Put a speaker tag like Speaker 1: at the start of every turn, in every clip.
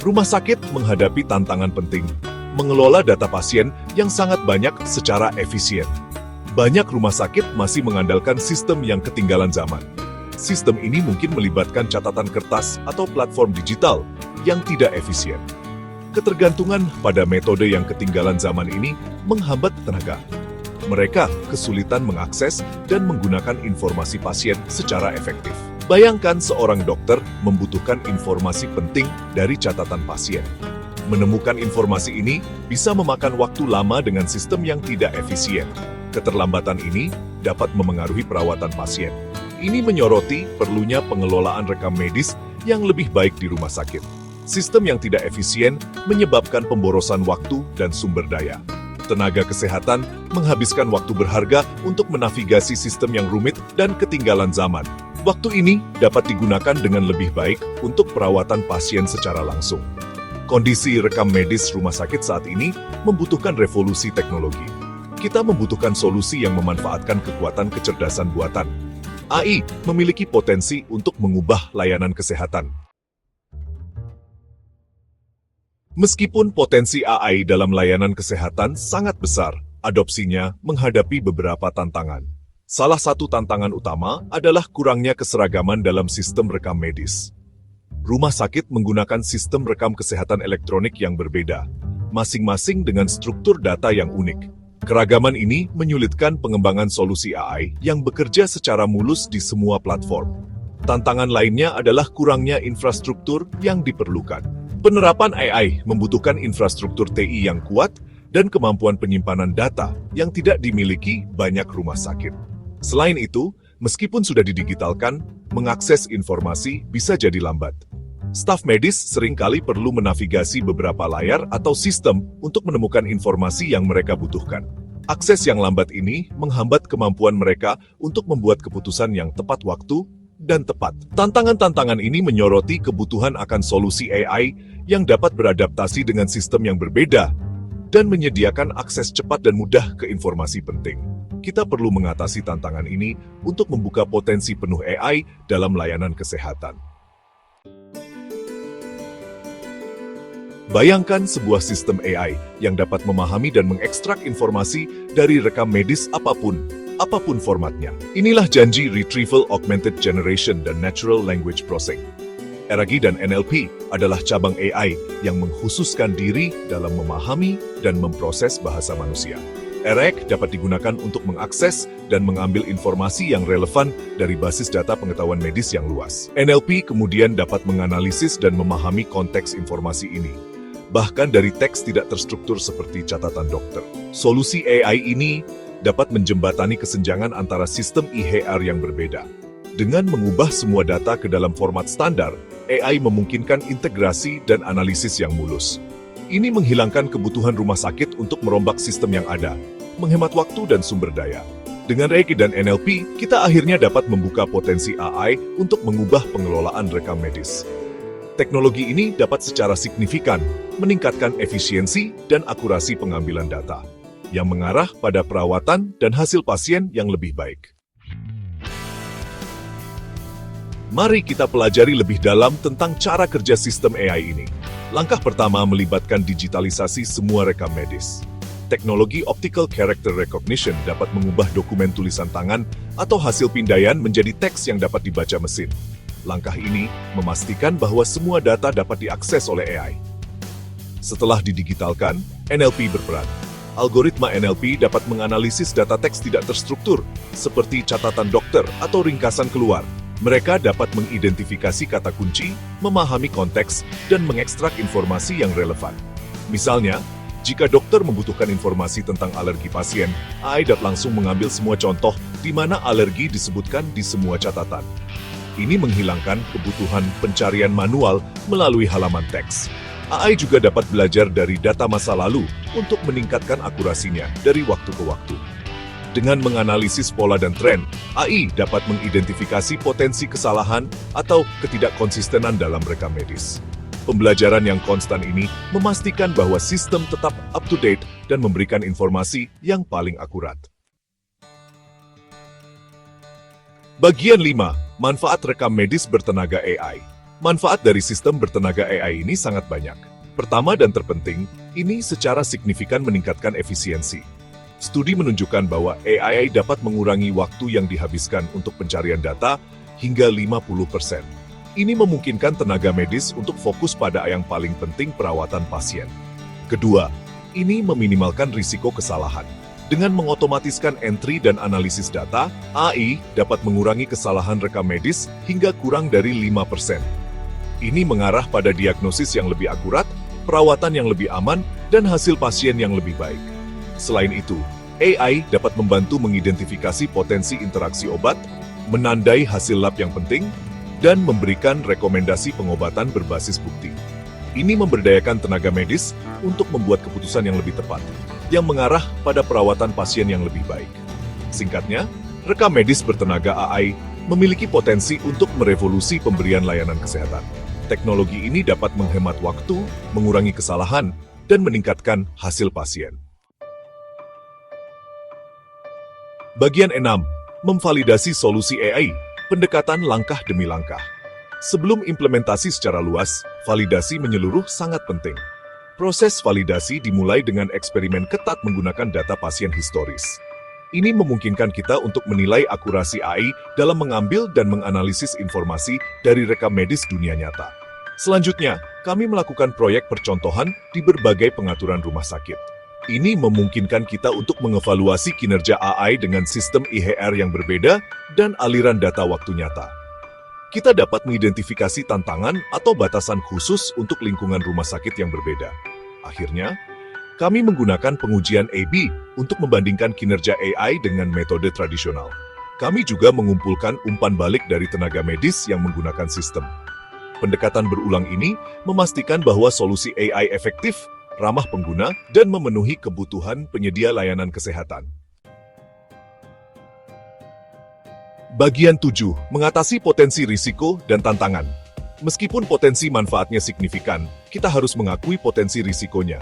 Speaker 1: Rumah sakit menghadapi tantangan penting, mengelola data pasien yang sangat banyak secara efisien. Banyak rumah sakit masih mengandalkan sistem yang ketinggalan zaman. Sistem ini mungkin melibatkan catatan kertas atau platform digital yang tidak efisien. Ketergantungan pada metode yang ketinggalan zaman ini menghambat tenaga. Mereka kesulitan mengakses dan menggunakan informasi pasien secara efektif. Bayangkan seorang dokter membutuhkan informasi penting dari catatan pasien. Menemukan informasi ini bisa memakan waktu lama dengan sistem yang tidak efisien. Keterlambatan ini dapat memengaruhi perawatan pasien. Ini menyoroti perlunya pengelolaan rekam medis yang lebih baik di rumah sakit. Sistem yang tidak efisien menyebabkan pemborosan waktu dan sumber daya. Tenaga kesehatan menghabiskan waktu berharga untuk menavigasi sistem yang rumit dan ketinggalan zaman. Waktu ini dapat digunakan dengan lebih baik untuk perawatan pasien secara langsung. Kondisi rekam medis rumah sakit saat ini membutuhkan revolusi teknologi. Kita membutuhkan solusi yang memanfaatkan kekuatan kecerdasan buatan. AI memiliki potensi untuk mengubah layanan kesehatan. Meskipun potensi AI dalam layanan kesehatan sangat besar, adopsinya menghadapi beberapa tantangan. Salah satu tantangan utama adalah kurangnya keseragaman dalam sistem rekam medis. Rumah sakit menggunakan sistem rekam kesehatan elektronik yang berbeda, masing-masing dengan struktur data yang unik. Keragaman ini menyulitkan pengembangan solusi AI yang bekerja secara mulus di semua platform. Tantangan lainnya adalah kurangnya infrastruktur yang diperlukan. Penerapan AI membutuhkan infrastruktur TI yang kuat dan kemampuan penyimpanan data yang tidak dimiliki banyak rumah sakit. Selain itu, meskipun sudah didigitalkan, mengakses informasi bisa jadi lambat. Staf medis seringkali perlu menavigasi beberapa layar atau sistem untuk menemukan informasi yang mereka butuhkan. Akses yang lambat ini menghambat kemampuan mereka untuk membuat keputusan yang tepat waktu dan tepat. Tantangan-tantangan ini menyoroti kebutuhan akan solusi AI yang dapat beradaptasi dengan sistem yang berbeda dan menyediakan akses cepat dan mudah ke informasi penting. Kita perlu mengatasi tantangan ini untuk membuka potensi penuh AI dalam layanan kesehatan. Bayangkan sebuah sistem AI yang dapat memahami dan mengekstrak informasi dari rekam medis apapun formatnya. Inilah janji Retrieval Augmented Generation dan Natural Language Processing. RAG dan NLP adalah cabang AI yang mengkhususkan diri dalam memahami dan memproses bahasa manusia. RAG dapat digunakan untuk mengakses dan mengambil informasi yang relevan dari basis data pengetahuan medis yang luas. NLP kemudian dapat menganalisis dan memahami konteks informasi ini, bahkan dari teks tidak terstruktur seperti catatan dokter. Solusi AI ini dapat menjembatani kesenjangan antara sistem IHR yang berbeda. Dengan mengubah semua data ke dalam format standar, AI memungkinkan integrasi dan analisis yang mulus. Ini menghilangkan kebutuhan rumah sakit untuk merombak sistem yang ada, menghemat waktu dan sumber daya. Dengan RAG dan NLP, kita akhirnya dapat membuka potensi AI untuk mengubah pengelolaan rekam medis. Teknologi ini dapat secara signifikan meningkatkan efisiensi dan akurasi pengambilan data, yang mengarah pada perawatan dan hasil pasien yang lebih baik. Mari kita pelajari lebih dalam tentang cara kerja sistem AI ini. Langkah pertama melibatkan digitalisasi semua rekam medis. Teknologi Optical Character Recognition dapat mengubah dokumen tulisan tangan atau hasil pindaian menjadi teks yang dapat dibaca mesin. Langkah ini memastikan bahwa semua data dapat diakses oleh AI. Setelah didigitalkan, NLP berperan. Algoritma NLP dapat menganalisis data teks tidak terstruktur, seperti catatan dokter atau ringkasan keluar. Mereka dapat mengidentifikasi kata kunci, memahami konteks, dan mengekstrak informasi yang relevan. Misalnya, jika dokter membutuhkan informasi tentang alergi pasien, AI dapat langsung mengambil semua contoh di mana alergi disebutkan di semua catatan. Ini menghilangkan kebutuhan pencarian manual melalui halaman teks. AI juga dapat belajar dari data masa lalu untuk meningkatkan akurasinya dari waktu ke waktu. Dengan menganalisis pola dan tren, AI dapat mengidentifikasi potensi kesalahan atau ketidakkonsistenan dalam rekam medis. Pembelajaran yang konstan ini memastikan bahwa sistem tetap up-to-date dan memberikan informasi yang paling akurat. Bagian 5. Manfaat rekam medis bertenaga AI. Manfaat dari sistem bertenaga AI ini sangat banyak. Pertama dan terpenting, ini secara signifikan meningkatkan efisiensi. Studi menunjukkan bahwa AI dapat mengurangi waktu yang dihabiskan untuk pencarian data hingga 50%. Ini memungkinkan tenaga medis untuk fokus pada yang paling penting, perawatan pasien. Kedua, ini meminimalkan risiko kesalahan. Dengan mengotomatiskan entry dan analisis data, AI dapat mengurangi kesalahan rekam medis hingga kurang dari 5%. Ini mengarah pada diagnosis yang lebih akurat, perawatan yang lebih aman, dan hasil pasien yang lebih baik. Selain itu, AI dapat membantu mengidentifikasi potensi interaksi obat, menandai hasil lab yang penting, dan memberikan rekomendasi pengobatan berbasis bukti. Ini memberdayakan tenaga medis untuk membuat keputusan yang lebih tepat, yang mengarah pada perawatan pasien yang lebih baik. Singkatnya, rekam medis bertenaga AI memiliki potensi untuk merevolusi pemberian layanan kesehatan. Teknologi ini dapat menghemat waktu, mengurangi kesalahan, dan meningkatkan hasil pasien. Bagian 6. Memvalidasi solusi AI. Pendekatan langkah demi langkah. Sebelum implementasi secara luas, validasi menyeluruh sangat penting. Proses validasi dimulai dengan eksperimen ketat menggunakan data pasien historis. Ini memungkinkan kita untuk menilai akurasi AI dalam mengambil dan menganalisis informasi dari rekam medis dunia nyata. Selanjutnya, kami melakukan proyek percontohan di berbagai pengaturan rumah sakit. Ini memungkinkan kita untuk mengevaluasi kinerja AI dengan sistem IHR yang berbeda dan aliran data waktu nyata. Kita dapat mengidentifikasi tantangan atau batasan khusus untuk lingkungan rumah sakit yang berbeda. Akhirnya, kami menggunakan pengujian A/B untuk membandingkan kinerja AI dengan metode tradisional. Kami juga mengumpulkan umpan balik dari tenaga medis yang menggunakan sistem. Pendekatan berulang ini memastikan bahwa solusi AI efektif, ramah pengguna, dan memenuhi kebutuhan penyedia layanan kesehatan. Bagian 7. Mengatasi potensi risiko dan tantangan. Meskipun potensi manfaatnya signifikan, kita harus mengakui potensi risikonya.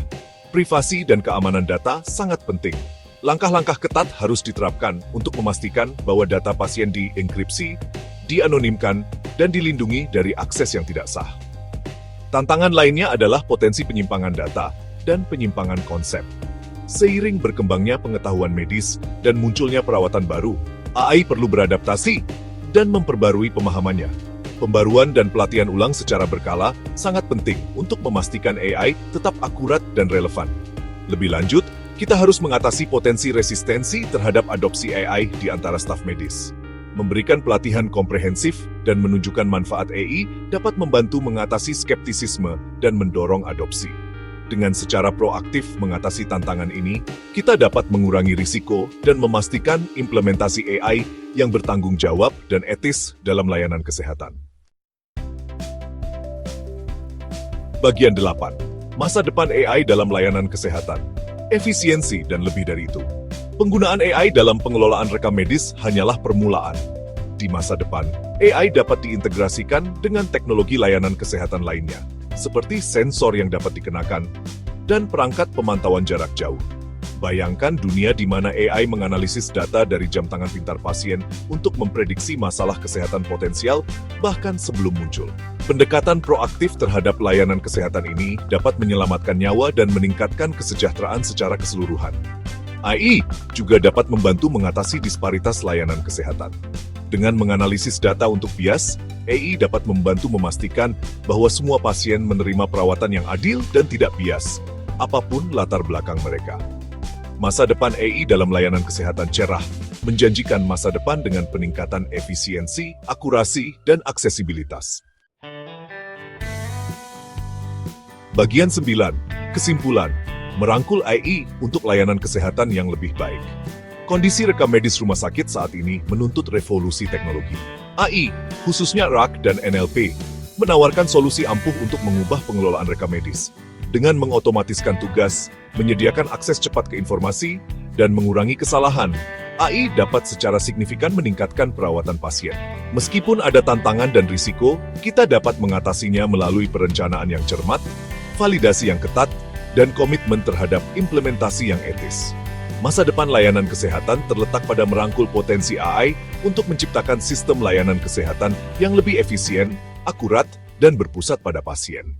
Speaker 1: Privasi dan keamanan data sangat penting. Langkah-langkah ketat harus diterapkan untuk memastikan bahwa data pasien dienkripsi, dianonimkan, dan dilindungi dari akses yang tidak sah. Tantangan lainnya adalah potensi penyimpangan data dan penyimpangan konsep. Seiring berkembangnya pengetahuan medis dan munculnya perawatan baru, AI perlu beradaptasi dan memperbarui pemahamannya. Pembaruan dan pelatihan ulang secara berkala sangat penting untuk memastikan AI tetap akurat dan relevan. Lebih lanjut, kita harus mengatasi potensi resistensi terhadap adopsi AI di antara staf medis. Memberikan pelatihan komprehensif dan menunjukkan manfaat AI dapat membantu mengatasi skeptisisme dan mendorong adopsi. Dengan secara proaktif mengatasi tantangan ini, kita dapat mengurangi risiko dan memastikan implementasi AI yang bertanggung jawab dan etis dalam layanan kesehatan. Bagian 8. Masa depan AI dalam layanan kesehatan. Efisiensi dan lebih dari itu. Penggunaan AI dalam pengelolaan rekam medis hanyalah permulaan. Di masa depan, AI dapat diintegrasikan dengan teknologi layanan kesehatan lainnya, seperti sensor yang dapat dikenakan, dan perangkat pemantauan jarak jauh. Bayangkan dunia di mana AI menganalisis data dari jam tangan pintar pasien untuk memprediksi masalah kesehatan potensial bahkan sebelum muncul. Pendekatan proaktif terhadap layanan kesehatan ini dapat menyelamatkan nyawa dan meningkatkan kesejahteraan secara keseluruhan. AI juga dapat membantu mengatasi disparitas layanan kesehatan. Dengan menganalisis data untuk bias, AI dapat membantu memastikan bahwa semua pasien menerima perawatan yang adil dan tidak bias, apapun latar belakang mereka. Masa depan AI dalam layanan kesehatan cerah, menjanjikan masa depan dengan peningkatan efisiensi, akurasi, dan aksesibilitas. Bagian 9. Kesimpulan. Merangkul AI untuk layanan kesehatan yang lebih baik. Kondisi rekam medis rumah sakit saat ini menuntut revolusi teknologi. AI, khususnya RAG dan NLP, menawarkan solusi ampuh untuk mengubah pengelolaan rekam medis. Dengan mengotomatiskan tugas, menyediakan akses cepat ke informasi, dan mengurangi kesalahan, AI dapat secara signifikan meningkatkan perawatan pasien. Meskipun ada tantangan dan risiko, kita dapat mengatasinya melalui perencanaan yang cermat, validasi yang ketat, dan komitmen terhadap implementasi yang etis. Masa depan layanan kesehatan terletak pada merangkul potensi AI untuk menciptakan sistem layanan kesehatan yang lebih efisien, akurat, dan berpusat pada pasien.